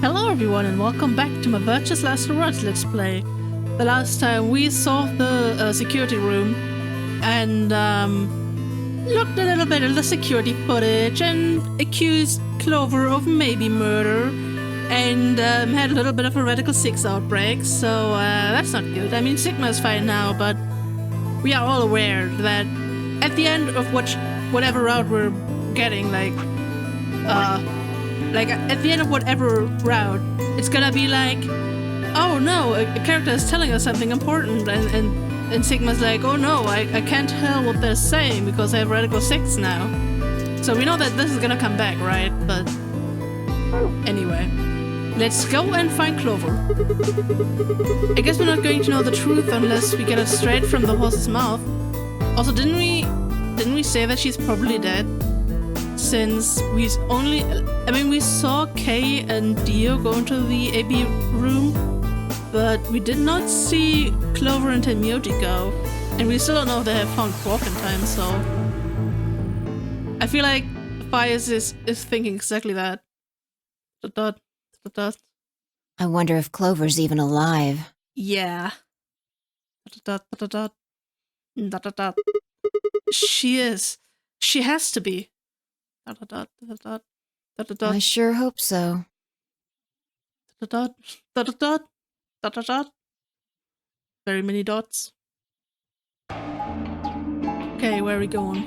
Hello everyone and welcome back to my Virtuous Last Words Let's Play. The last time we solved the security room and looked a little bit at the security footage and accused Clover of maybe murder and had a little bit of a Radical 6 outbreak, so that's not good. I mean, Sigma is fine now, but we are all aware that at the end of whatever route we're getting, like at the end of whatever route, it's gonna be like, oh no, a character is telling us something important, and Sigma's like, oh no, I can't tell what they're saying because I have Radical 6 now. So we know that this is gonna come back, right? But anyway, let's go and find Clover. I guess we're not going to know the truth unless we get it straight from the horse's mouth. Also, didn't we say that she's probably dead? Since we saw Kay and Dio go into the AB room, but we did not see Clover and Tenmyoji go, and we still don't know if they have found Quark in time, so I feel like Fias is thinking exactly that. I wonder if Clover's even alive. Yeah. She is. She has to be. I sure hope so. Very many dots. Okay, where are we going?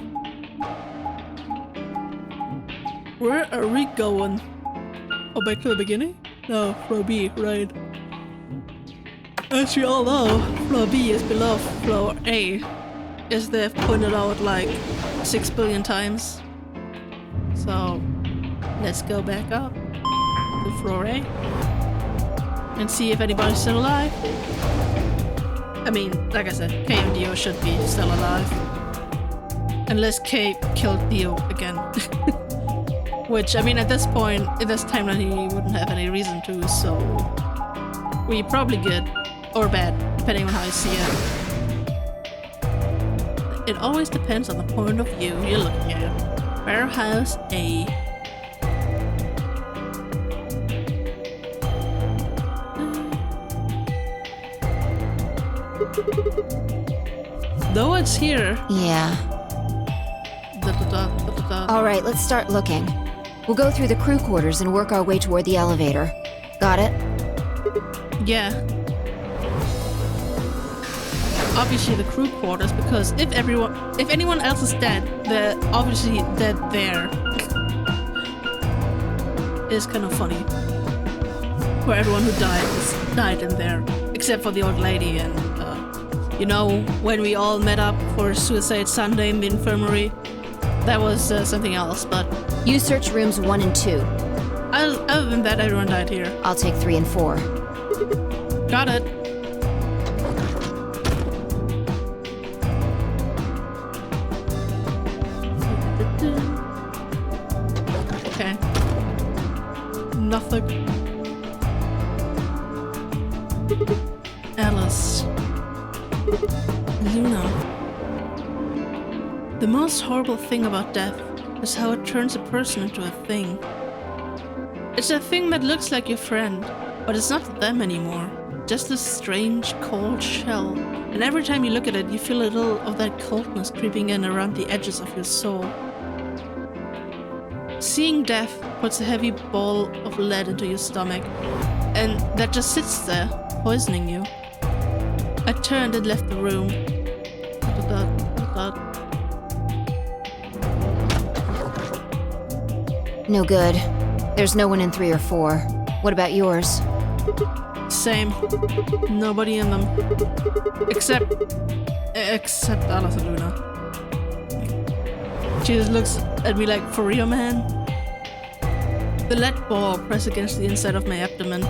Where are we going? Oh, back to the beginning? No, floor B, right. As you all know, floor B is below floor A, as they've pointed out like 6 billion times. So, let's go back up to floor A and see if anybody's still alive. I mean, like I said, Kay and Dio should be still alive. Unless Kay killed Dio again. Which, I mean, at this point, in this timeline, he wouldn't have any reason to, so we probably good or bad, depending on how you see it. It always depends on the point of view you're looking at. Warehouse A. Though it's here. Yeah. Alright, let's start looking. We'll go through the crew quarters and work our way toward the elevator. Got it? Yeah. Obviously the crew quarters, because if anyone else is dead, they're obviously dead there. It's kind of funny. For everyone who died in there. Except for the old lady and, you know, when we all met up for Suicide Sunday in the infirmary. That was something else, but... You search rooms 1 and 2. Other than that, everyone died here. I'll take 3 and 4. Got it. Okay. Nothing. Alice. Luna. The most horrible thing about death is how it turns a person into a thing. It's a thing that looks like your friend, but it's not them anymore. Just a strange, cold shell. And every time you look at it, you feel a little of that coldness creeping in around the edges of your soul. Seeing death puts a heavy ball of lead into your stomach, and that just sits there, poisoning you. I turned and left the room. No good. There's no one in 3 or 4. What about yours? Same. Nobody in them. Except Alice and Luna. She just looks at me like, for real, man? The lead ball pressed against the inside of my abdomen.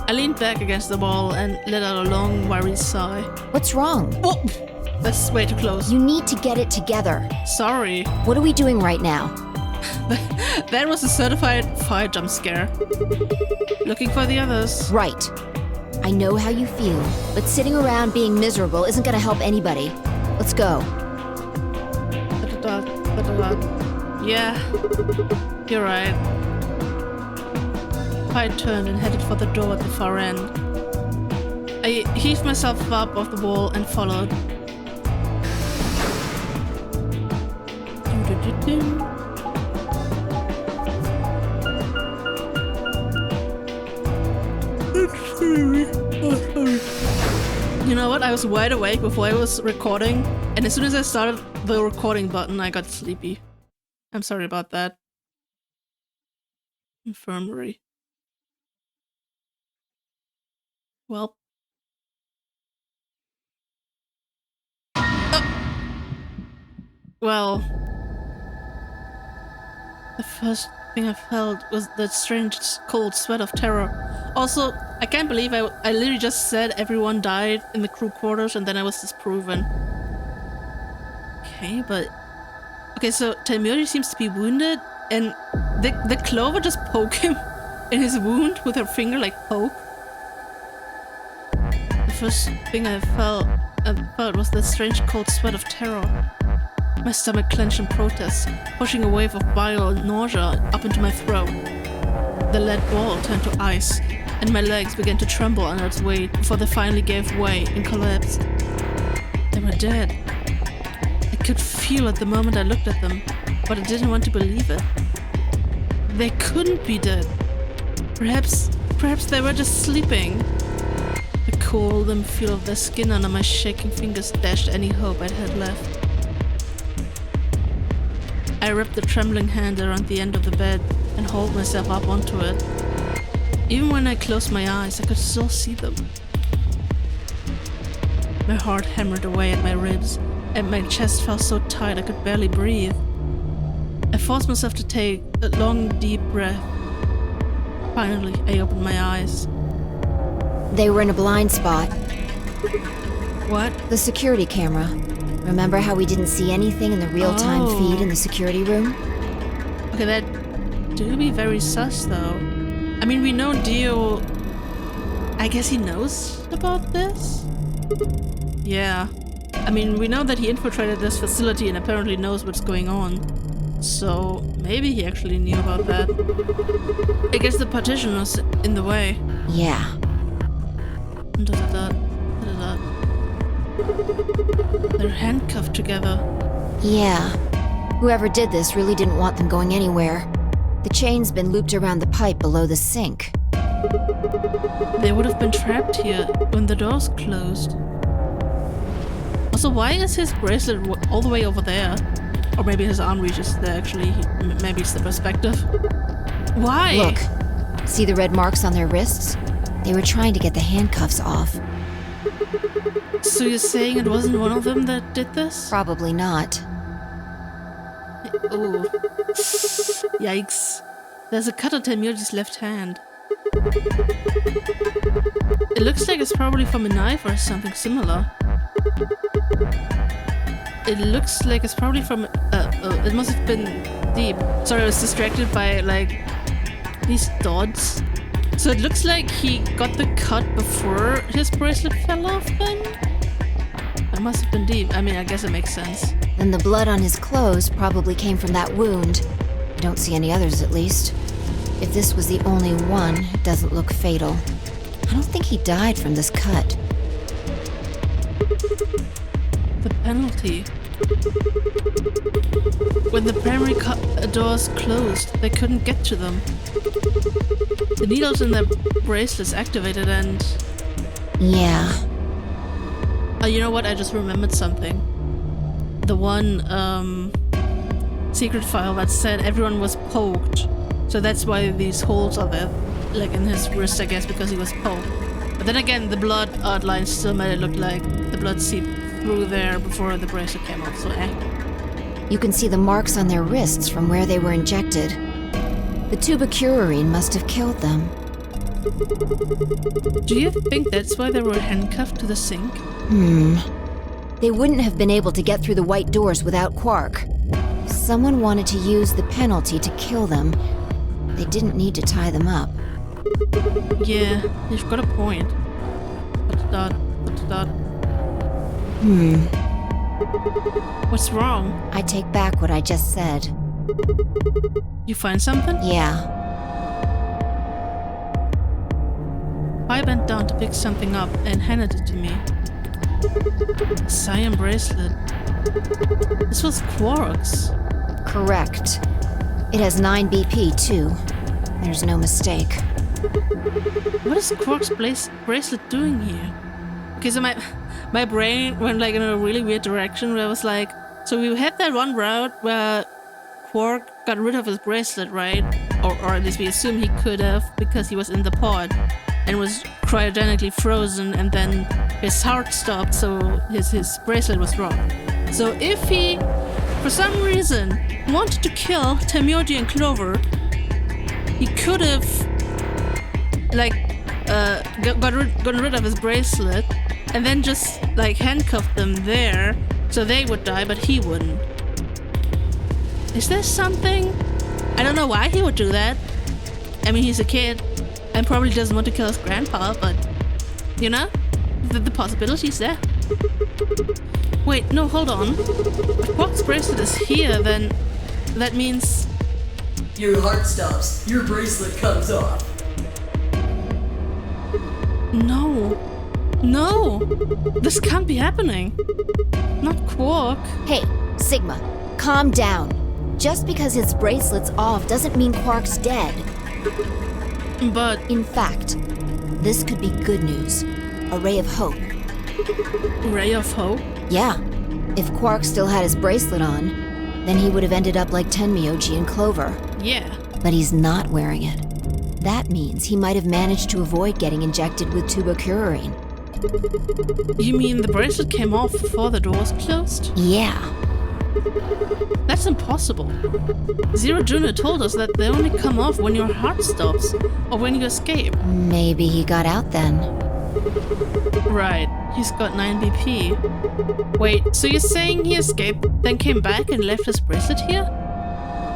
I leaned back against the wall and let out a long, worried sigh. What's wrong? Oh, that's way too close. You need to get it together. Sorry. What are we doing right now? That was a certified fire jump scare. Looking for the others. Right. I know how you feel, but sitting around being miserable isn't gonna help anybody. Let's go. Yeah, you're right. I turned and headed for the door at the far end. I heaved myself up off the wall and followed. You know what? I was wide awake before I was recording, and as soon as I started the recording button, I got sleepy. I'm sorry about that. Infirmary. Well. Well. The first thing I felt was that strange cold sweat of terror. Also, I can't believe I literally just said everyone died in the crew quarters and then I was disproven. Okay, but... Okay, so Taimuri seems to be wounded and the Clover just poke him in his wound with her finger, like poke. The first thing I felt was that strange cold sweat of terror. My stomach clenched in protest, pushing a wave of bile and nausea up into my throat. The lead ball turned to ice, and my legs began to tremble under its weight before they finally gave way and collapsed. They were dead. I could feel it the moment I looked at them, but I didn't want to believe it. They couldn't be dead. Perhaps they were just sleeping. The cold and feel of their skin under my shaking fingers dashed any hope I had left. I wrapped the trembling hand around the end of the bed and hauled myself up onto it. Even when I closed my eyes, I could still see them. My heart hammered away at my ribs, and my chest felt so tight I could barely breathe. I forced myself to take a long, deep breath. Finally, I opened my eyes. They were in a blind spot. What? The security camera. Remember how we didn't see anything in the real-time feed in the security room? Okay, that do be very sus, though. I mean, we know Dio... I guess he knows about this? Yeah. I mean, we know that he infiltrated this facility and apparently knows what's going on. So, maybe he actually knew about that. I guess the partition was in the way. Yeah. They're handcuffed together. Yeah. Whoever did this really didn't want them going anywhere. The chain's been looped around the pipe below the sink. They would have been trapped here when the doors closed. Also, why is his bracelet all the way over there? Or maybe his arm reaches there, actually. Maybe it's the perspective. Why? Look. See the red marks on their wrists? They were trying to get the handcuffs off. So you're saying it wasn't one of them that did this? Probably not. Oh. Yikes. There's a cut on Taimuri's left hand. It looks like it's probably from a knife or something similar. It looks like it's probably from... it must have been deep. Sorry, I was distracted by, like, these dots. So it looks like he got the cut before his bracelet fell off then? It must have been deep. I mean, I guess it makes sense. And the blood on his clothes probably came from that wound. I don't see any others, at least. If this was the only one, it doesn't look fatal. I don't think he died from this cut. The penalty. When the primary doors closed, they couldn't get to them. The needles in their bracelets activated and... Yeah. Oh, you know what? I just remembered something. The one, secret file that said everyone was poked. So that's why these holes are there, like in his wrist, I guess, because he was poked. But then again, the blood outline still made it look like the blood seeped through there before the bracelet came off, so You can see the marks on their wrists from where they were injected. The tubicurine must have killed them. Do you think that's why they were handcuffed to the sink? They wouldn't have been able to get through the white doors without Quark. Someone wanted to use the penalty to kill them. They didn't need to tie them up. Yeah, you've got a point. What's wrong? I take back what I just said. You find something? Yeah. Phi bent down to pick something up and handed it to me. A cyan bracelet. This was Quark's. Correct. It has 9 BP, too. There's no mistake. What is Quark's bracelet doing here? Okay, so my brain went like in a really weird direction where I was like, so we had that one route where Quark got rid of his bracelet, right? Or at least we assume he could have because he was in the pod and was cryogenically frozen, and then his heart stopped, so his bracelet was wrong. So if he, for some reason, wanted to kill Temyoji and Clover, he could have gotten rid of his bracelet and then just like handcuffed them there so they would die, but he wouldn't. Is there something? I don't know why he would do that. I mean, he's a kid and probably doesn't want to kill his grandpa, but you know, the possibility's there. Wait, no, hold on. If Quark's bracelet is here, then that means your heart stops. Your bracelet comes off. No, this can't be happening. Not Quark. Hey, Sigma, calm down. Just because his bracelet's off doesn't mean Quark's dead. But in fact, this could be good news. A ray of hope. Ray of hope? Yeah. If Quark still had his bracelet on, then he would have ended up like Tenmyoji and Clover. Yeah. But he's not wearing it. That means he might have managed to avoid getting injected with tubocurarine. You mean the bracelet came off before the doors closed? Yeah. That's impossible. Zero Junior told us that they only come off when your heart stops or when you escape. Maybe he got out then. Right, he's got 9 BP. Wait, so you're saying he escaped, then came back and left his bracelet here?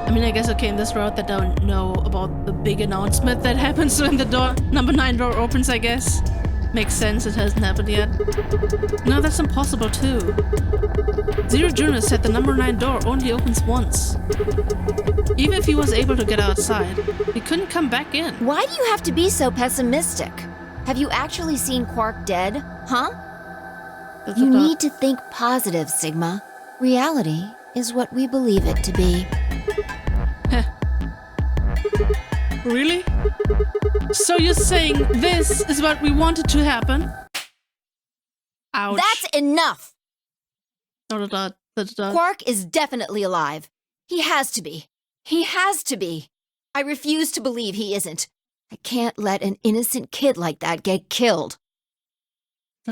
I mean, I guess okay, in this route they don't know about the big announcement that happens when the door, number 9 door opens, I guess. Makes sense, it hasn't happened yet. No, that's impossible too. Zero Junior said the number 9 door only opens once. Even if he was able to get outside, he couldn't come back in. Why do you have to be so pessimistic? Have you actually seen Quark dead, huh? You need to think positive, Sigma. Reality is what we believe it to be. Really? So you're saying this is what we wanted to happen? Ouch. That's enough! Quark Quark is definitely alive. He has to be. He has to be. I refuse to believe he isn't. I can't let an innocent kid like that get killed. I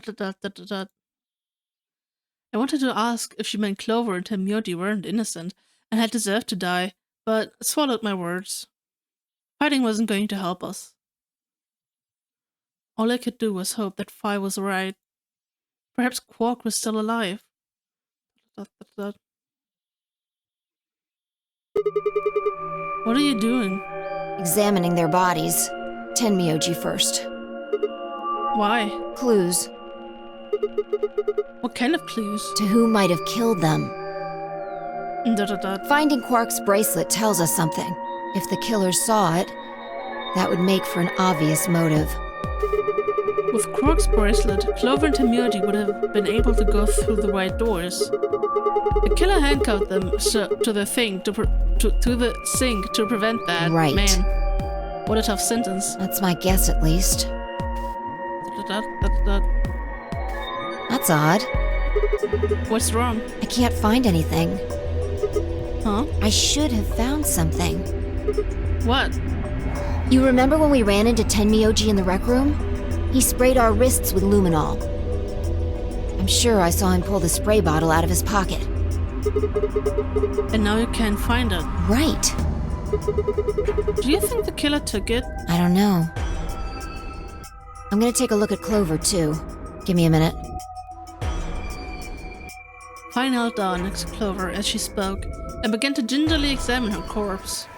wanted to ask if she meant Clover and Temyoji weren't innocent and had deserved to die, but swallowed my words. Fighting wasn't going to help us. All I could do was hope that Phi was right. Perhaps Quark was still alive. What are you doing? Examining their bodies. Tenmyoji first. Why? Clues. What kind of clues? To who might have killed them. Finding Quark's bracelet tells us something. If the killers saw it, that would make for an obvious motive. With Quark's bracelet, Clover and Temyoji would have been able to go through the right doors. The killer handcuffed them to the thing to the sink to prevent that. Right. Man, what a tough sentence. That's my guess, at least. That's odd. What's wrong? I can't find anything. Huh? I should have found something. What? You remember when we ran into Tenmyoji in the rec room? He sprayed our wrists with luminol. I'm sure I saw him pull the spray bottle out of his pocket. And now you can't find it. Right. Do you think the killer took it? I don't know. I'm gonna take a look at Clover, too. Give me a minute. Phi knelt down next to Clover as she spoke and began to gingerly examine her corpse.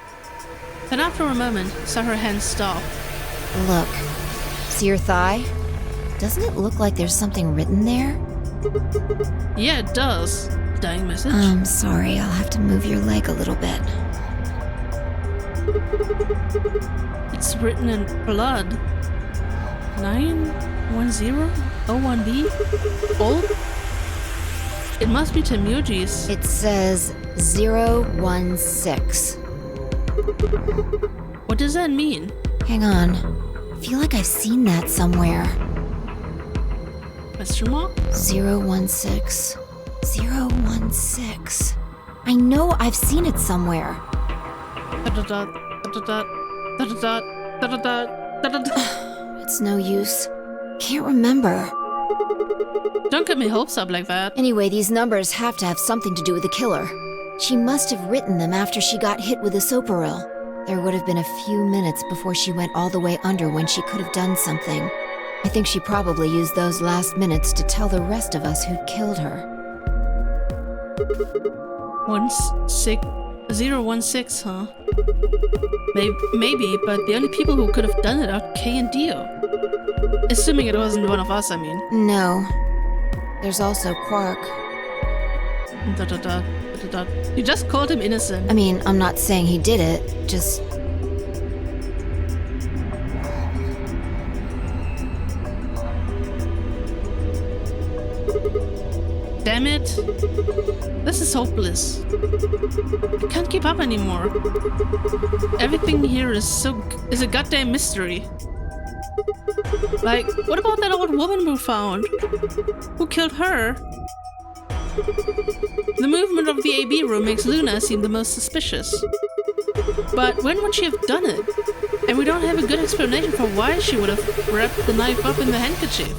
Then after a moment, saw her hand stop. Look. See your thigh? Doesn't it look like there's something written there? Yeah, it does. Dying message? I'm sorry, I'll have to move your leg a little bit. It's written in blood. 91001B? Old? It must be Temuji's. It says 016. What does that mean? Hang on. I feel like I've seen that somewhere. Question mark? 016. 016. I know I've seen it somewhere. It's no use. Can't remember. Don't get me hopes up like that. Anyway, these numbers have to have something to do with the killer. She must have written them after she got hit with the soparil. There would have been a few minutes before she went all the way under when she could have done something. I think she probably used those last minutes to tell the rest of us who'd killed her. 016, huh? Maybe, but the only people who could have done it are Kay and Dio. Assuming it wasn't one of us, I mean. No. There's also Quark. You just called him innocent. I mean, I'm not saying he did it, just... Damn it. This is hopeless. I can't keep up anymore. Everything here is a goddamn mystery. Like, what about that old woman we found? Who killed her? The movement of the AB room makes Luna seem the most suspicious. But when would she have done it? And we don't have a good explanation for why she would have wrapped the knife up in the handkerchief.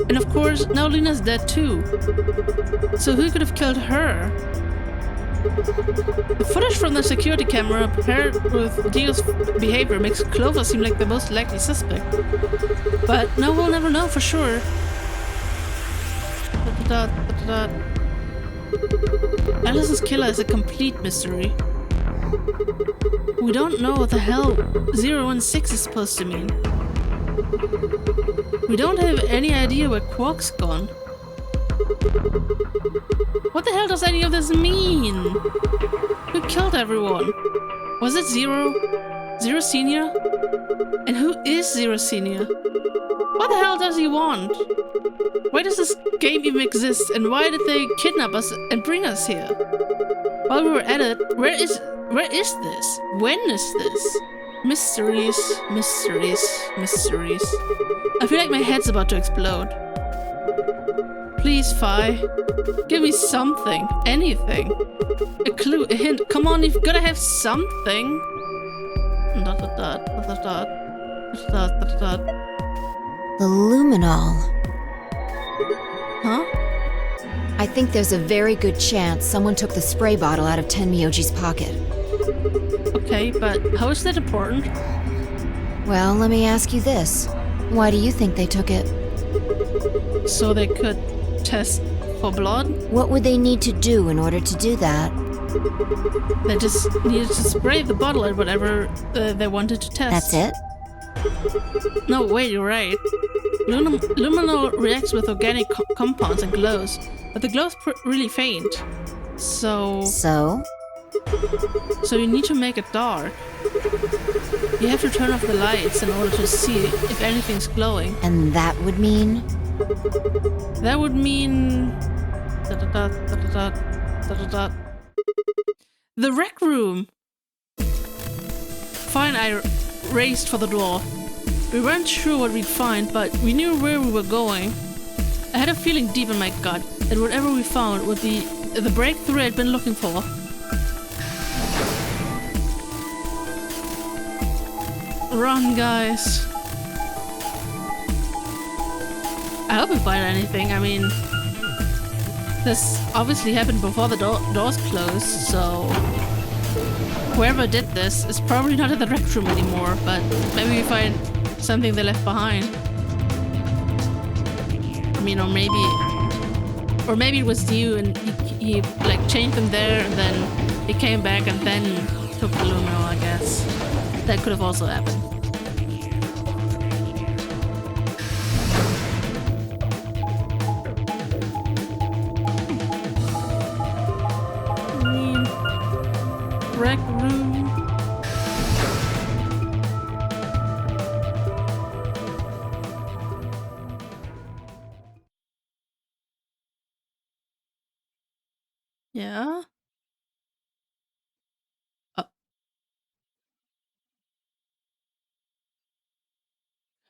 And of course, now Luna's dead too. So who could have killed her? The footage from the security camera paired with Dio's behavior makes Clover seem like the most likely suspect. But no, we'll never know for sure. Alice's killer is a complete mystery. We don't know what the hell 016 is supposed to mean. We don't have any idea where Quark's gone. What the hell does any of this mean? Who killed everyone? Was it Zero? Zero Senior? And who is Zero Senior? What the hell does he want? Why does this game even exist, and why did they kidnap us and bring us here? While we were at it, where is this? When is this? Mysteries, mysteries, mysteries. I feel like my head's about to explode. Please, Fi. Give me something. Anything. A clue, a hint. Come on, you've gotta have something. The luminol. Huh? I think there's a very good chance someone took the spray bottle out of Tenmyoji's pocket. Okay, but how is that important? Well, let me ask you this. Why do you think they took it? So they could test for blood? What would they need to do in order to do that? They just needed to spray the bottle at whatever they wanted to test. That's it? No, wait, you're right. Luminol reacts with organic compounds and glows, but the glow's really faint. So you need to make it dark. You have to turn off the lights in order to see if anything's glowing. And that would mean? That would mean... The rec room! Fine, I raced for the door. We weren't sure what we'd find, but we knew where we were going. I had a feeling deep in my gut that whatever we found would be the breakthrough I'd been looking for. Run, guys. I hope we find anything. I mean, this obviously happened before the doors closed, so whoever did this is probably not in the rec room anymore, but maybe we find something they left behind. I mean, or maybe it was you and he like changed them there and then he came back and then took the luminol, I guess. That could have also happened. Rec room. Yeah? Uh,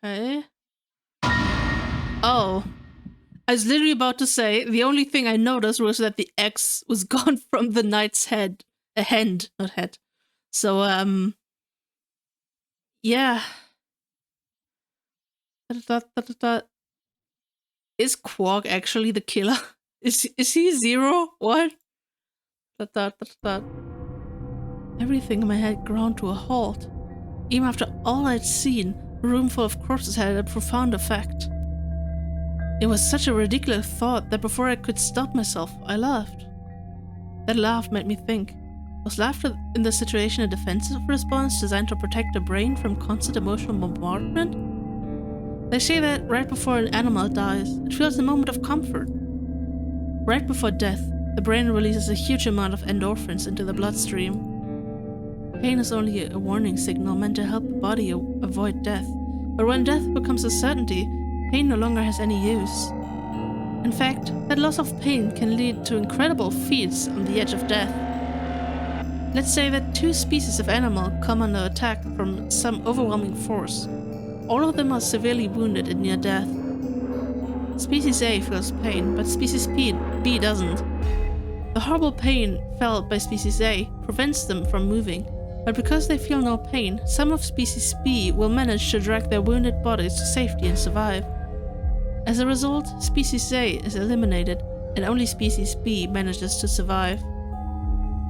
okay. Oh. I was literally about to say, the only thing I noticed was that the X was gone from the knight's head. A hand, not head. So, yeah. Is Quark actually the killer? Is he Zero? What? Everything in my head ground to a halt. Even after all I'd seen, a room full of corpses had a profound effect. It was such a ridiculous thought that before I could stop myself, I laughed. That laugh made me think. Was laughter in this situation a defensive response designed to protect the brain from constant emotional bombardment? They say that right before an animal dies, it feels a moment of comfort. Right before death, the brain releases a huge amount of endorphins into the bloodstream. Pain is only a warning signal meant to help the body avoid death, but when death becomes a certainty, pain no longer has any use. In fact, that loss of pain can lead to incredible feats on the edge of death. Let's say that two species of animal come under attack from some overwhelming force. All of them are severely wounded and near death. Species A feels pain, but Species B doesn't. The horrible pain felt by Species A prevents them from moving, but because they feel no pain, some of Species B will manage to drag their wounded bodies to safety and survive. As a result, Species A is eliminated, and only Species B manages to survive.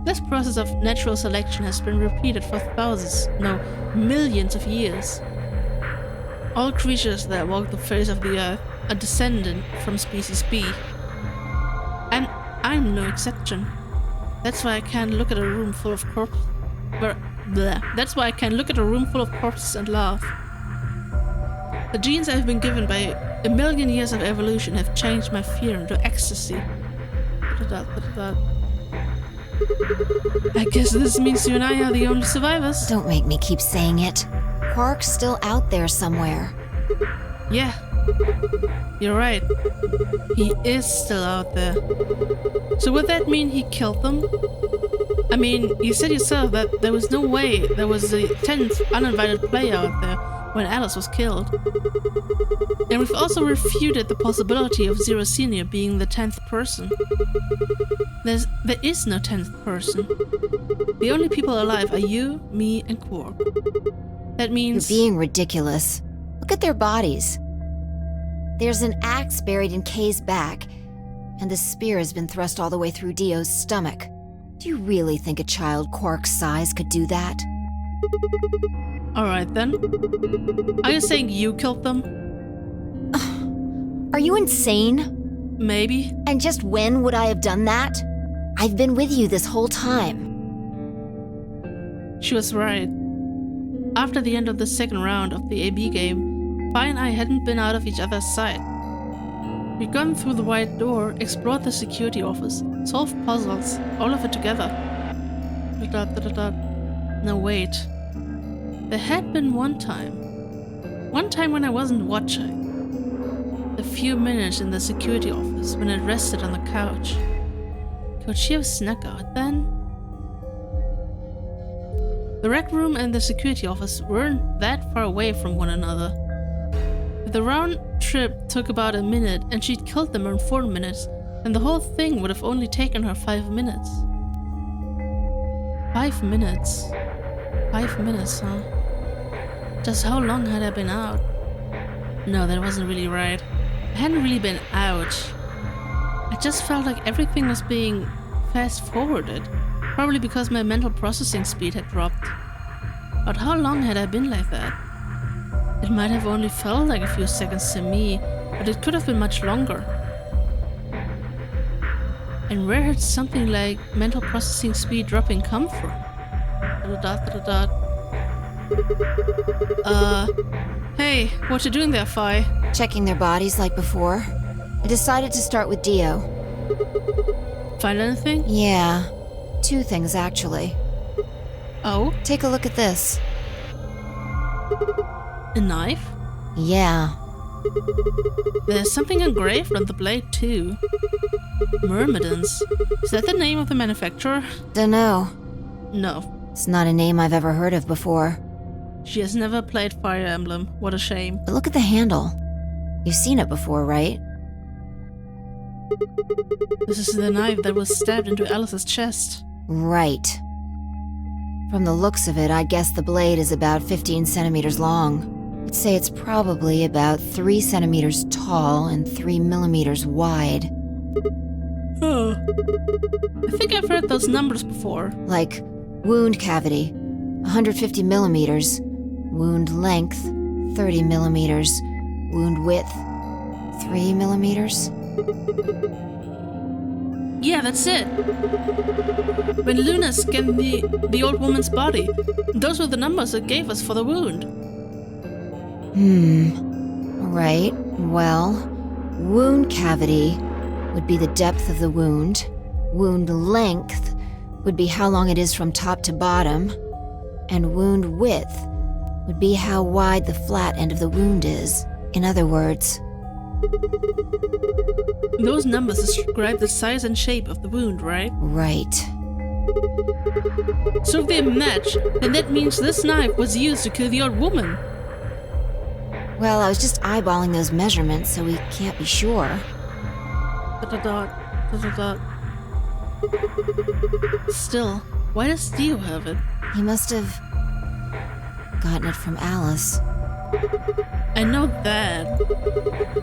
This process of natural selection has been repeated for thousands, no, millions of years. All creatures that walk the face of the earth are descended from Species B. And I'm no exception. That's why I can't look at a room full of corpses. That's why I can look at a room full of corpses and laugh. The genes I've been given by a million years of evolution have changed my fear into ecstasy. I guess this means you and I are the only survivors. Don't make me keep saying it. Quark's still out there somewhere. Yeah, you're right. He is still out there. So would that mean he killed them? I mean, you said yourself that there was no way there was a 10th uninvited player out there when Alice was killed. And we've also refuted the possibility of Zero Senior being the 10th person. There is no 10th person. The only people alive are you, me, and Quark. That means... You're being ridiculous. Look at their bodies. There's an axe buried in Kay's back, and the spear has been thrust all the way through Dio's stomach. Do you really think a child Quark's size could do that? Alright then. Are you saying you killed them? Are you insane? Maybe. And just when would I have done that? I've been with you this whole time. She was right. After the end of the second round of the AB game, Pi and I hadn't been out of each other's sight. We'd gone through the white door, explored the security office, solved puzzles, all of it together. No, wait. There had been one time. One time when I wasn't watching. The few minutes in the security office when I rested on the couch. Could she have snuck out then? The rec room and the security office weren't that far away from one another. If the round trip took about a minute and she'd killed them in 4 minutes, then the whole thing would have only taken her 5 minutes. 5 minutes. 5 minutes, huh? Just how long had I been out? No, that wasn't really right. I hadn't really been out. I just felt like everything was being fast-forwarded. Probably because my mental processing speed had dropped. But how long had I been like that? It might have only felt like a few seconds to me, but it could have been much longer. And where had something like mental processing speed dropping come from? Hey, what you doing there, Phi? Checking their bodies like before. I decided to start with Dio. Find anything? Yeah. 2 things, actually. Oh? Take a look at this. A knife? Yeah. There's something engraved on the blade too. Myrmidons. Is that the name of the manufacturer? Dunno. No. It's not a name I've ever heard of before. She has never played Fire Emblem. What a shame. But look at the handle. You've seen it before, right? This is the knife that was stabbed into Alice's chest. Right. From the looks of it, I guess the blade is about 15 centimeters long. I'd say it's probably about 3 centimeters tall and 3 millimeters wide. Oh. I think I've heard those numbers before. Like wound cavity, 150 millimeters. Wound length, 30 millimeters. Wound width, 3 millimeters. Yeah, that's it. When Luna scanned the old woman's body, those were the numbers it gave us for the wound. Right. Well, wound cavity would be the depth of the wound. Wound length would be how long it is from top to bottom. And wound width would be how wide the flat end of the wound is. In other words, those numbers describe the size and shape of the wound, right? right. So if they match, then that means this knife was used to kill the old woman. Well, I was just eyeballing those measurements, so we can't be sure. Still, why does Dio have it? He must have gotten it from Alice. I know that.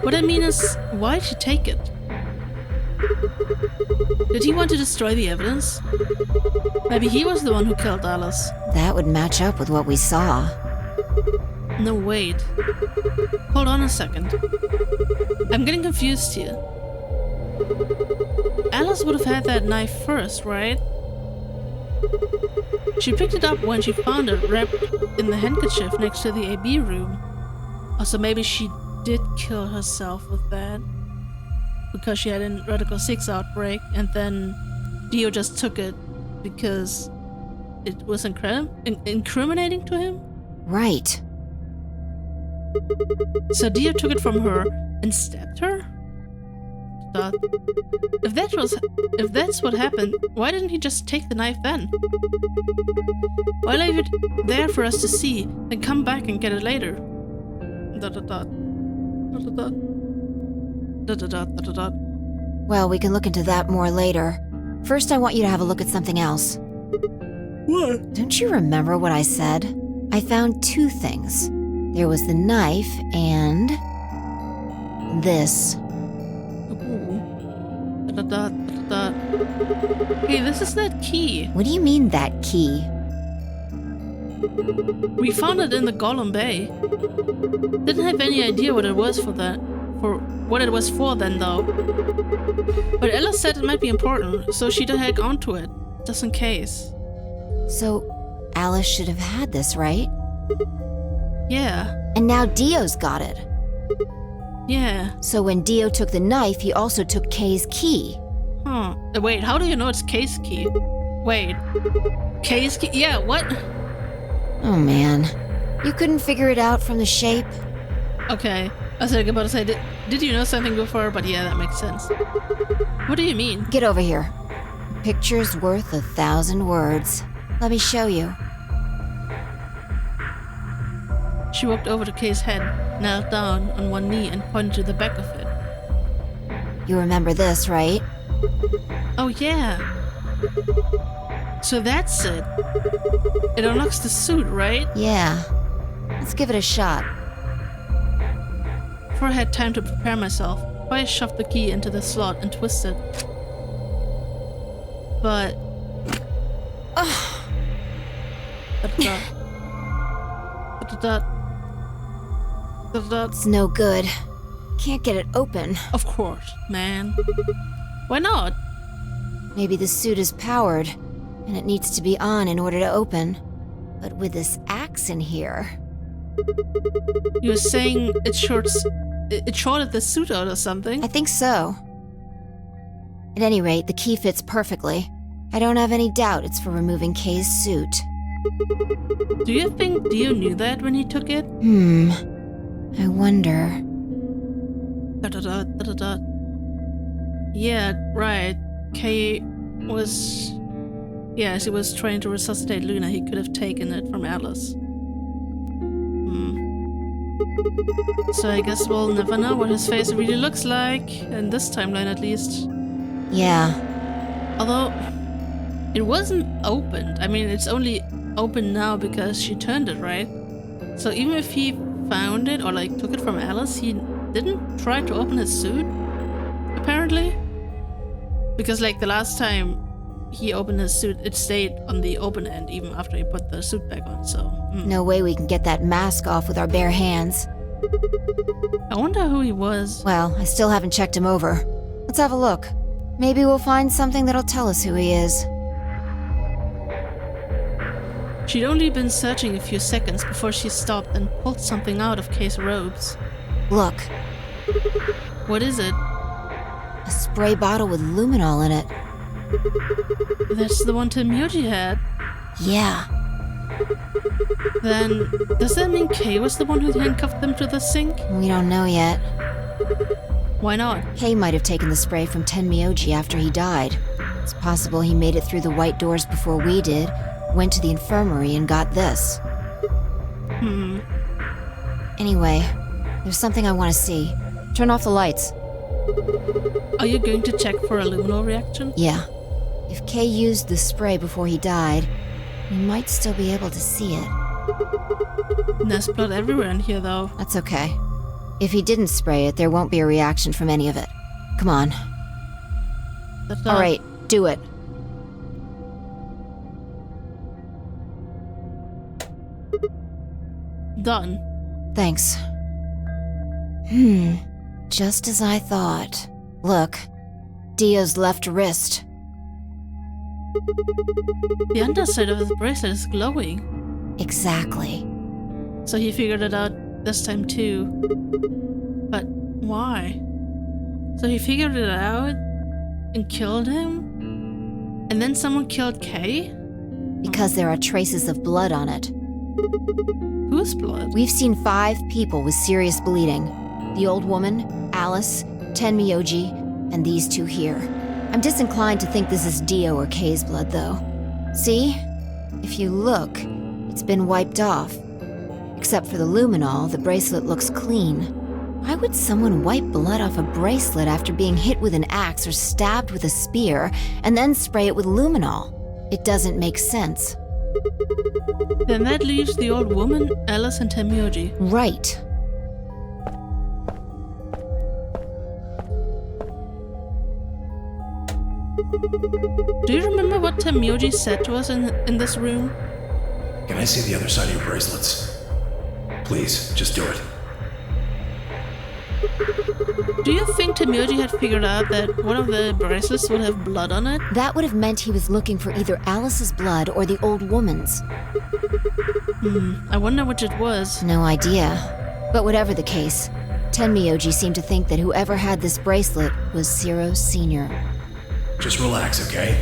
What I mean is, why'd she take it? Did he want to destroy the evidence? Maybe he was the one who killed Alice. That would match up with what we saw. No, wait. Hold on a second. I'm getting confused here. Alice would have had that knife first, right? She picked it up when she found it wrapped in the handkerchief next to the AB room. Oh, so maybe she did kill herself with that. Because she had a Radical 6 outbreak, and then Dio just took it because it was incriminating to him? Right. So Dio took it from her and stabbed her? If that's what happened, why didn't he just take the knife then? Why leave it there for us to see, then come back and get it later? Well, we can look into that more later. First, I want you to have a look at something else. What? Don't you remember what I said? I found 2 things. There was the knife and this. Hey, this is that key. What do you mean, that key? We found it in the Golem Bay. Didn't have any idea what it was for then though. But Ella said it might be important, so she'd hang onto it, just in case. So, Alice should have had this, right? Yeah. And now Dio's got it. Yeah. So when Dio took the knife, he also took Kay's key. Huh. Wait, how do you know it's Kay's key? Wait. Kay's key? Yeah, what? Oh man. You couldn't figure it out from the shape? Okay. I was about to say, did you know something before? But yeah, that makes sense. What do you mean? Get over here. A picture's worth 1,000 words. Let me show you. She walked over to Kay's head, knelt down on one knee and pointed to the back of it. You remember this, right? Oh yeah. So that's it. It unlocks the suit, right? Yeah. Let's give it a shot. Before I had time to prepare myself, I shoved the key into the slot and twisted. But... It's no good. Can't get it open. Of course, man. Why not? Maybe the suit is powered, and it needs to be on in order to open. But with this axe in here... You're saying it shorted the suit out or something? I think so. At any rate, the key fits perfectly. I don't have any doubt it's for removing Kay's suit. Do you think Dio knew that when he took it? I wonder. Da-da-da. Yeah, right. Kay was... Yeah, as he was trying to resuscitate Luna, he could have taken it from Alice. So I guess we'll never know what his face really looks like, in this timeline at least. Yeah. Although, it wasn't opened. I mean, it's only open now because she turned it, right? So even if he found it or like took it from Alice, he didn't try to open his suit, apparently. Because like the last time he opened his suit, it stayed on the open end even after he put the suit back on, so... No way we can get that mask off with our bare hands. I wonder who he was. Well, I still haven't checked him over. Let's have a look. Maybe we'll find something that'll tell us who he is. She'd only been searching a few seconds before she stopped and pulled something out of Kay's robes. Look, What is it? a spray bottle with luminol in it. That's the one Temyoji had. Yeah. Then, does that mean Kay was the one who handcuffed them to the sink? We don't know yet. Why not? Kay might have taken the spray from Tenmyoji after he died. It's possible he made it through the white doors before we did, went to the infirmary and got this. Anyway, there's something I want to see. Turn off the lights. Are you going to check for a luminol reaction? Yeah. If Kay used the spray before he died, we might still be able to see it. There's blood everywhere in here, though. That's okay. If he didn't spray it, there won't be a reaction from any of it. Come on. All right, do it. Done. Thanks. Just as I thought. Look, Dio's left wrist. The underside of his bracelet is glowing. Exactly. So he figured it out this time too. But why? So he figured it out and killed him? And then someone killed Kay? Because there are traces of blood on it. Whose blood? We've seen 5 people with serious bleeding. The old woman, Alice, Tenmyoji, and these 2 here. I'm disinclined to think this is Dio or Kay's blood, though. See? If you look, it's been wiped off. Except for the luminol, the bracelet looks clean. Why would someone wipe blood off a bracelet after being hit with an axe or stabbed with a spear, and then spray it with luminol? It doesn't make sense. Then that leaves the old woman, Alice, and Temyoji. Right. Do you remember what Temyoji said to us in this room? Can I see the other side of your bracelets? Please, just do it. Do you think Temyoji had figured out that one of the bracelets would have blood on it? That would have meant he was looking for either Alice's blood or the old woman's. I wonder which it was. No idea. But whatever the case, Tenmyoji seemed to think that whoever had this bracelet was Zero Sr. Just relax, okay?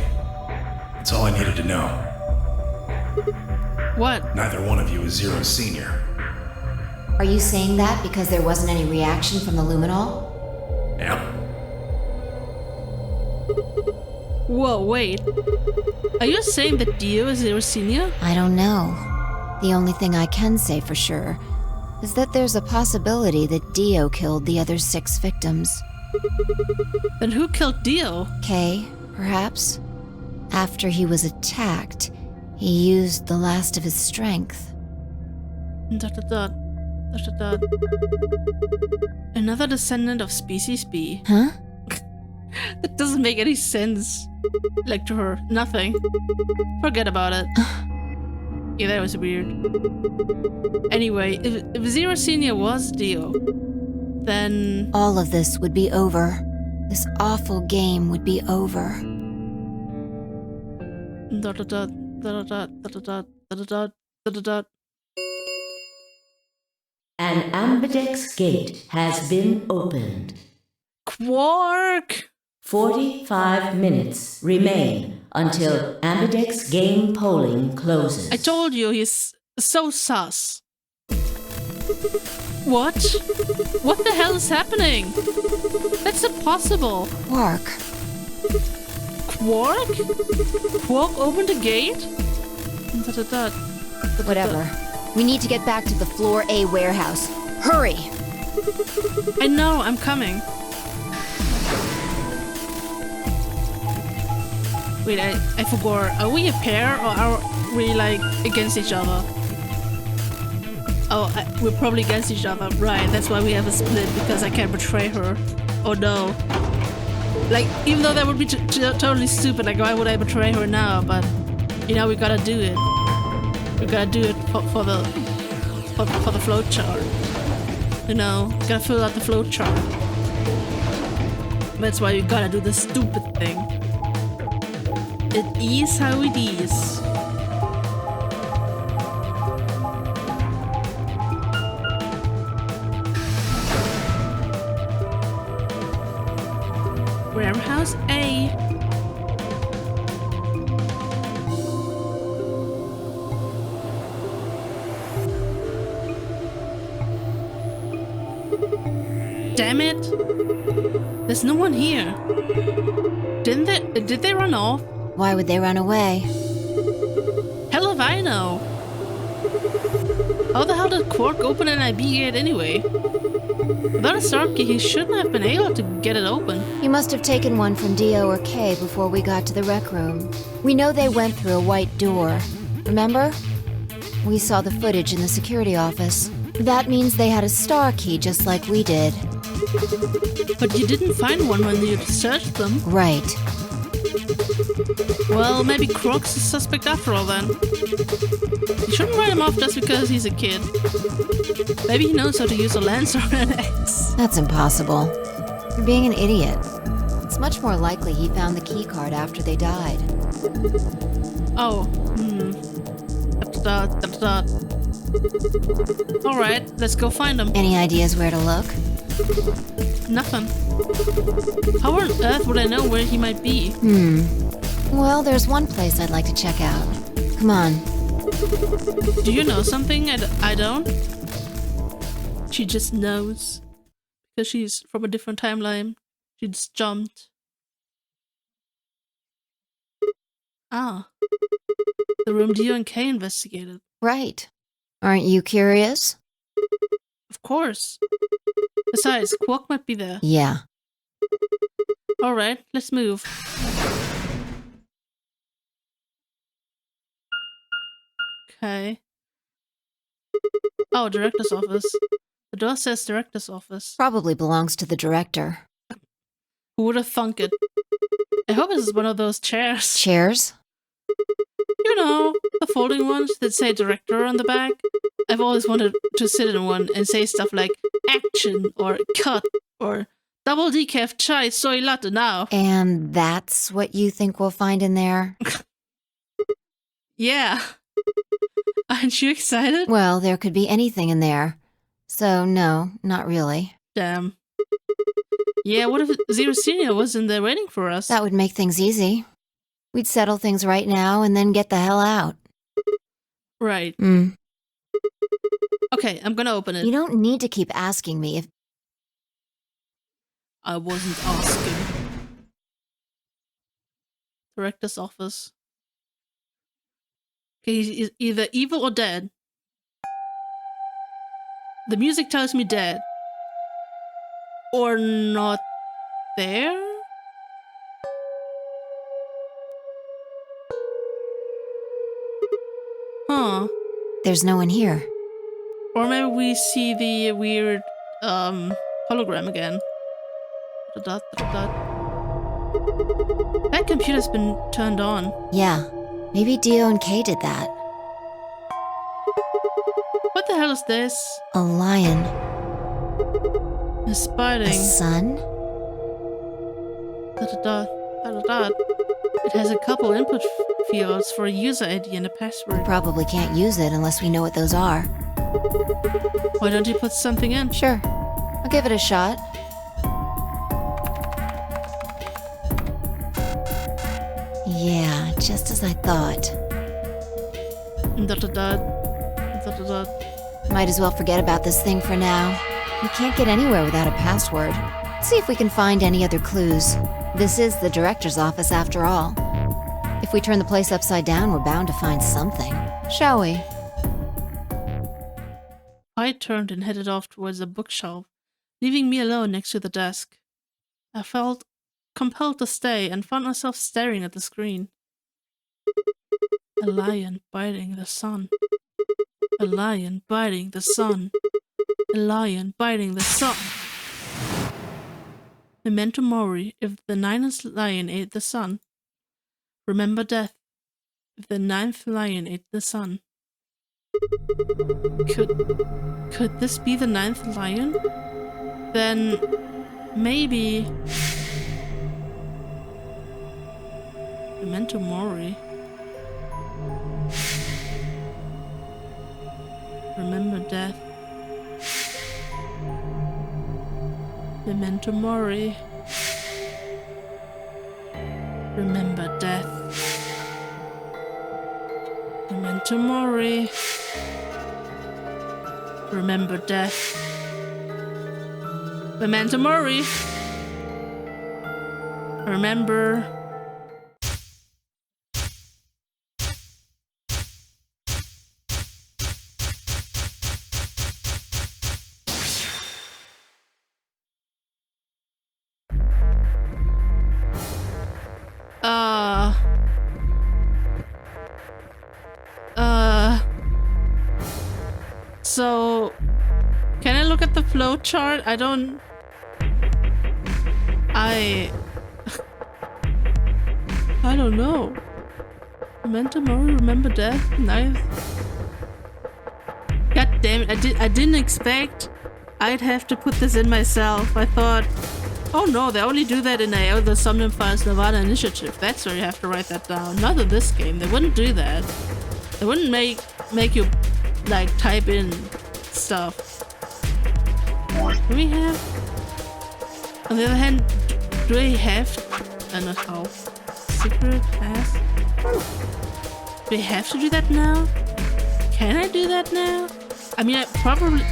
That's all I needed to know. What? Neither one of you is Zero Senior. Are you saying that because there wasn't any reaction from the luminol? Yeah? Whoa, wait. Are you saying that Dio is Zero Senior? I don't know. The only thing I can say for sure is that there's a possibility that Dio killed the other 6 victims. Then who killed Dio? Kay, perhaps? After he was attacked, he used the last of his strength. Dot, dot, dot. Dot, dot, dot. Another descendant of Species B. Huh? That doesn't make any sense. Like to her, nothing. Forget about it. Yeah, that was weird. Anyway, if Zero Senior was Dio, then... All of this would be over. This awful game would be over. Dot, dot, dot, dot, dot, dot, dot, dot, dot, dot, dot. An ambidex gate has been opened. Quark! 45 minutes remain until ambidex game polling closes. I told you, he's so sus. What? What the hell is happening? That's impossible. Quark. Quark? Quark opened the gate? Whatever. We need to get back to the Floor A warehouse. Hurry! I know, I'm coming. Wait, I forgot. Are we a pair or are we like against each other? Oh, we're probably against each other. Right, that's why we have a split, because I can't betray her. Oh no. Like, even though that would be totally stupid, like why would I betray her now? But, you know, we gotta do it. We gotta do it for the flow chart. You know, gotta fill out the flow chart. That's why you gotta do the stupid thing. It is how it is. Warehouse A. Damn it! There's no one here. Did they run off? Why would they run away? Hell if I know. How the hell did Quark open an IB gate anyway? Without a start key, he shouldn't have been able to get it open. He must have taken one from Dio or Kay before we got to the rec room. We know they went through a white door. Remember? We saw the footage in the security office. That means they had a star key just like we did. But you didn't find one when you searched them. Right. Well, maybe Quark's a suspect after all then. You shouldn't write him off just because he's a kid. Maybe he knows how to use a lens or an X. That's impossible. You're being an idiot. It's much more likely he found the key card after they died. Oh, Alright, let's go find him. Any ideas where to look? Nothing. How on earth would I know where he might be? Well, there's one place I'd like to check out. Come on. Do you know something I don't? She just knows. Because she's from a different timeline. She just jumped. Ah. The room Dio and Kay investigated. Right. Aren't you curious? Of course. Besides, Quark might be there. Yeah. Alright, let's move. Okay. Oh, director's office. The door says director's office. Probably belongs to the director. Who would have thunk it? I hope this is one of those chairs. Chairs? You know, the folding ones that say director on the back. I've always wanted to sit in one and say stuff like action or cut or double decaf chai soy latte now. And that's what you think we'll find in there? Yeah. Aren't you excited? Well, there could be anything in there. So, no, not really. Damn. Yeah, what if Zero Senior was in there waiting for us? That would make things easy. We'd settle things right now and then get the hell out. Right. Okay, I'm gonna open it. You don't need to keep asking me if... I wasn't asking. Director's office. Okay, he's either evil or dead. The music tells me dead. Or not there? Huh. There's no one here. Or maybe we see the weird hologram again. That computer's been turned on. Yeah, maybe Dio and Kay did that. What the hell is this? A lion. A spider. A sun? It has a couple input fields for a user ID and a password. Probably can't use it unless we know what those are. Why don't you put something in? Sure. I'll give it a shot. Yeah, just as I thought. Might as well forget about this thing for now. We can't get anywhere without a password. Let's see if we can find any other clues. This is the director's office after all. If we turn the place upside down, we're bound to find something. Shall we? I turned and headed off towards the bookshelf, leaving me alone next to the desk. I felt compelled to stay and found myself staring at the screen. A lion biting the sun. A lion biting the sun. A lion biting the sun. Memento mori, if the ninth lion ate the sun. Remember death, if the ninth lion ate the sun. Could this be the ninth lion? Then maybe Memento mori. Remember death. Memento mori. Remember death. Memento mori. Remember death. Memento mori. Remember. So, can I look at the flow chart? I don't know. Memento mori, remember death, knife. God damn it, I didn't expect I'd have to put this in myself. I thought, oh no, they only do that in the Somnium Files Nevada Initiative. That's where you have to write that down. Not in this game. They wouldn't do that. They wouldn't make you like type in stuff. Do we have? On the other hand, do I have? I don't know how. Secret pass. Do we have to do that now? Can I do that now? I mean, I probably.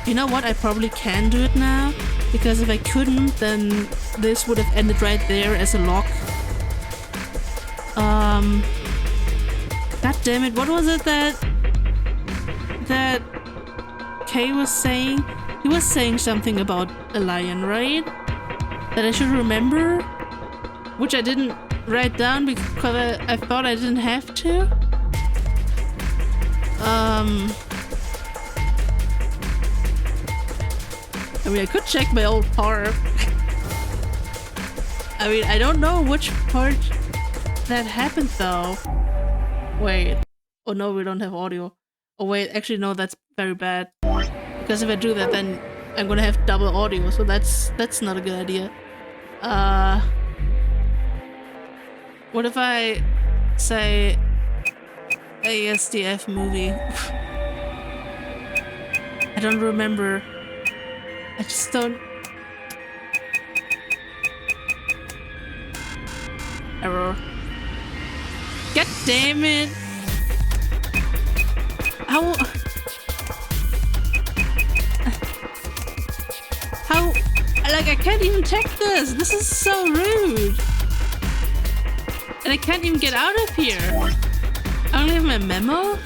You know what? I probably can do it now. Because if I couldn't, then this would have ended right there as a lock. God damn it, what was it that Kay was saying? He was saying something about a lion, right? That I should remember? Which I didn't write down because I thought I didn't have to. I mean, I could check my old part. I mean, I don't know which part that happened though. Wait. Oh no, we don't have audio. Oh wait, actually no, that's very bad. Because if I do that, then I'm gonna have double audio, so that's not a good idea. What if I say ASDF movie? I don't remember. I just don't. Error. God damn it! How? Like, I can't even check this! This is so rude! And I can't even get out of here! I only have my memo?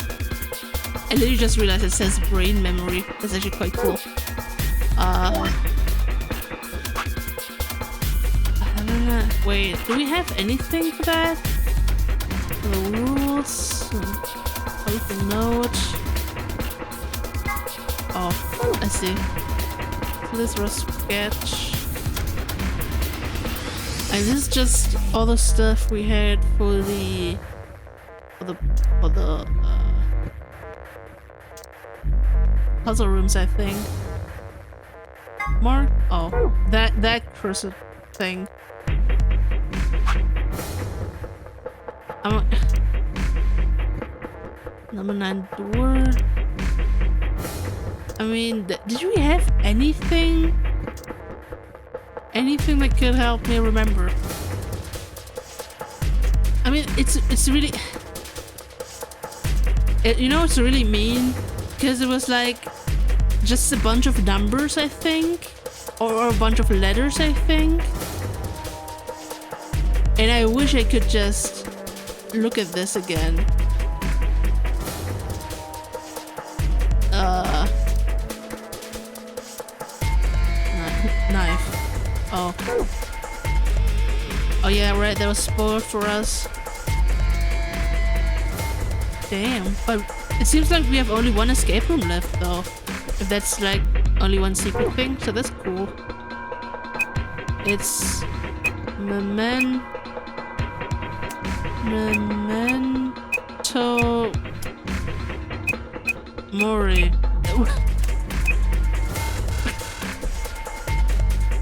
I literally just realized it says brain memory. That's actually quite cool. Wait, do we have anything for that? The rules, colorful note. Oh, I see. So this was sketch. And this is just all the stuff we had for the puzzle rooms, I think. Mark? Oh, that cursor thing. Number 9 door. I mean, did we have anything? Anything that could help me remember? I mean, it's really... you know, it's really mean because it was like just a bunch of numbers, I think, or a bunch of letters, I think. And I wish I could just look at this again. Knife. Oh. Oh yeah, right, that was spoiled for us. Damn, but it seems like we have only one escape room left though. If that's like only one secret thing, so that's cool. It's Memento Mori.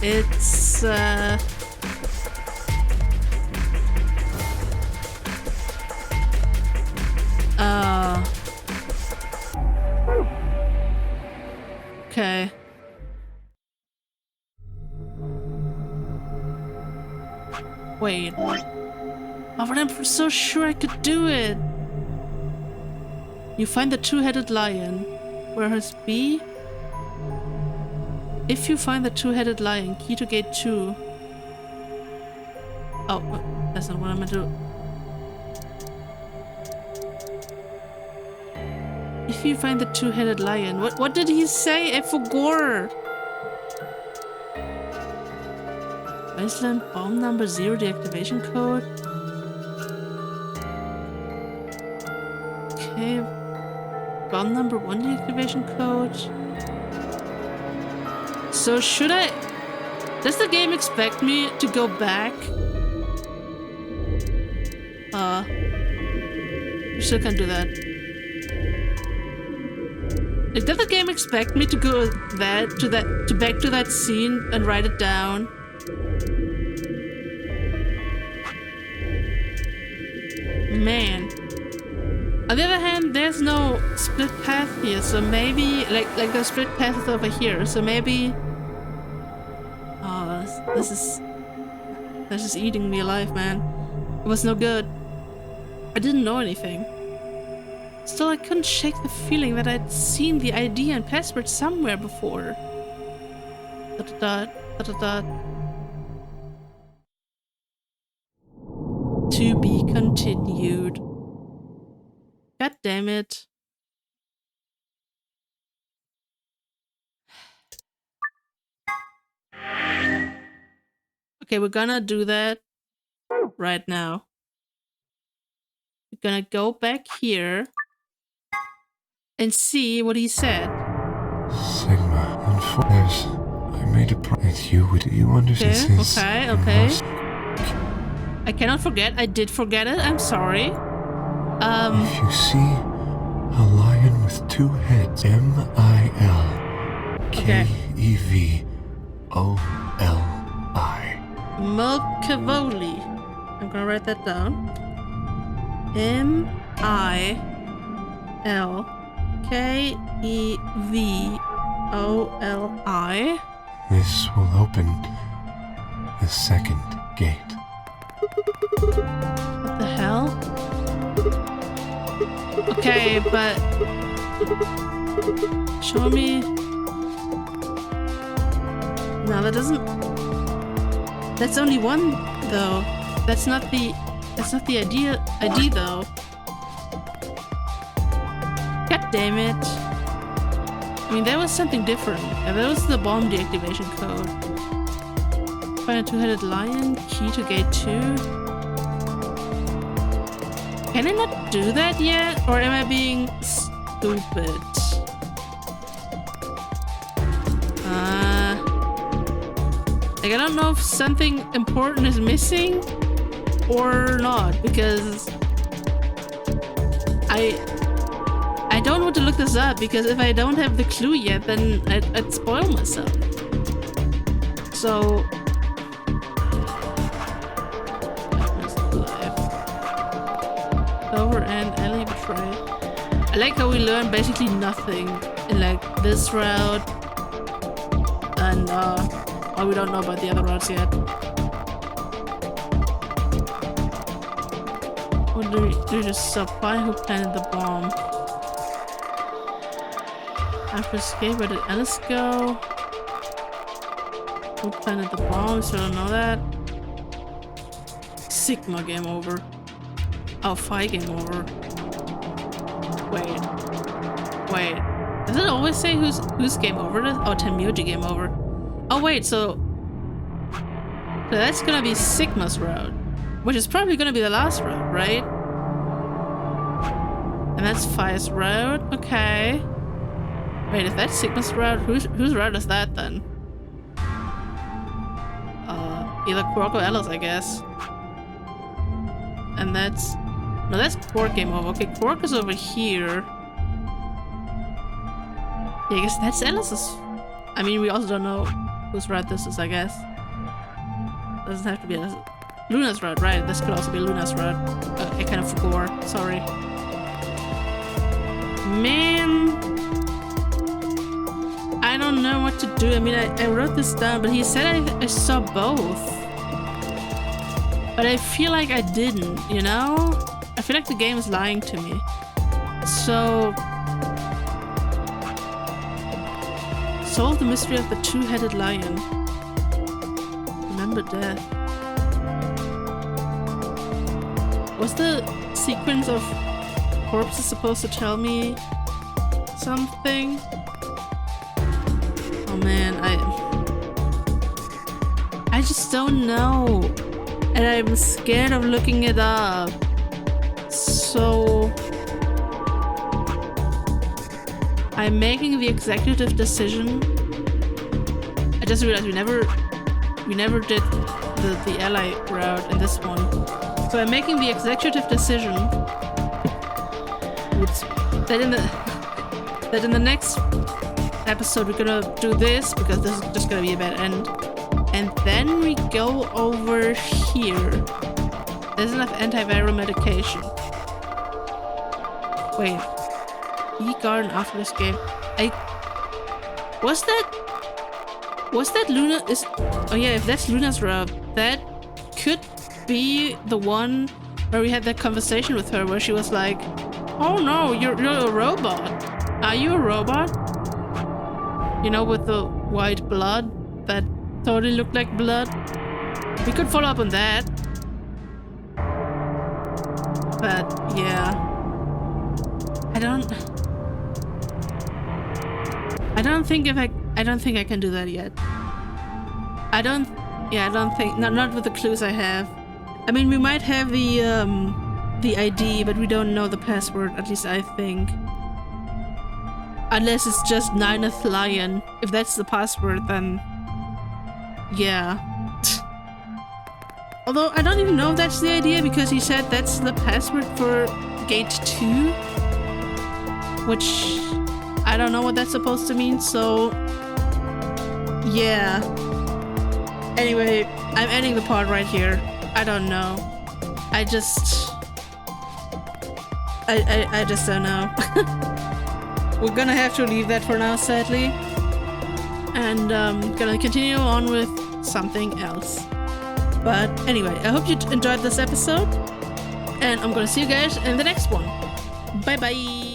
It's okay. Wait. Oh, but I'm so sure I could do it. You find the two-headed lion. Where is B? If you find the two-headed lion, key to gate 2. Oh, that's not what I'm gonna do. If you find the two-headed lion, what did he say? I forgot. Wasteland bomb number 0 deactivation code. Okay. Bomb number 1 deactivation code. So should I... Does the game expect me to go back? You still can't do that. Like, did the game expect me to go back to that scene and write it down? Man. On the other hand, there's no split path here, so maybe like the split path is over here, so maybe. Oh, this is eating me alive, man. It was no good. I didn't know anything. Still, I couldn't shake the feeling that I'd seen the ID and password somewhere before. To be continued. God damn it. Okay, we're gonna do that right now. We're gonna go back here and see what he said. Sigma, there's... I made a promise you would you understand. Okay. I cannot forget. I did forget it. I'm sorry. If you see a lion with two heads, M-I-L-K-E-V-O-L-I. Milkavoli. I'm gonna write that down. M-I-L-K-E-V-O-L-I. This will open the second gate. What the hell? Okay, but show me. No, that doesn't. That's only one though. That's not the ID though. God damn it. I mean, that was something different. Yeah, that was the bomb deactivation code. Find a two-headed lion, key to gate 2. Can I not do that yet? Or am I being stupid? Like, I don't know if something important is missing or not, because I don't want to look this up, because if I don't have the clue yet, then I'd spoil myself. So Over and alley betray. I like how we learn basically nothing in like this route, and oh, we don't know about the other routes yet. What do we just supply who planted the bomb? After escape, where did Alice go? Who planted the bomb? Still don't know that. Sigma game over. Oh, Phi game over. Wait. Does it always say who's game over? Oh, Tenmuji game over. Oh wait, so that's gonna be Sigma's route, which is probably gonna be the last route, right? And that's Phi's route. Okay. Wait, if that's Sigma's route, whose route is that then? Either Quark or Alice, I guess. And that's Quark game over. Okay, Quark is over here. Yeah, I guess that's Alice's. I mean, we also don't know whose route this is, I guess. Doesn't have to be Luna's route, right? This could also be Luna's route. I kind of forgot. Sorry. Man, I don't know what to do. I mean, I wrote this down, but he said I saw both. But I feel like I didn't, you know? I feel like the game is lying to me. So... solve the mystery of the two-headed lion. Remember death. Was the sequence of corpses supposed to tell me something? Oh man, I just don't know. And I'm scared of looking it up. So I'm making the executive decision. I just realized we never did the ally route in this one. So I'm making the executive decision that in the next episode we're gonna do this because this is just gonna be a bad end. And then we go over here. There's enough antiviral medication. Wait. E-garden after this game. Was that Luna? Oh yeah, if that's Luna's route, that could be the one where we had that conversation with her where she was like, "Oh no, you're a robot. Are you a robot?" You know, with the white blood that totally looked like blood. We could follow up on that. But yeah, I don't think I can do that yet. I don't think not with the clues I have. I mean, we might have the ID, but we don't know the password, at least I think. Unless it's just Nineth Lion. If that's the password, then yeah. Although I don't even know if that's the idea because he said that's the password for gate 2, which I don't know what that's supposed to mean, so yeah. Anyway, I'm ending the part right here. I don't know. I just don't know. We're gonna have to leave that for now, sadly. And gonna continue on with something else. But anyway, I hope you enjoyed this episode. And I'm gonna see you guys in the next one. Bye bye!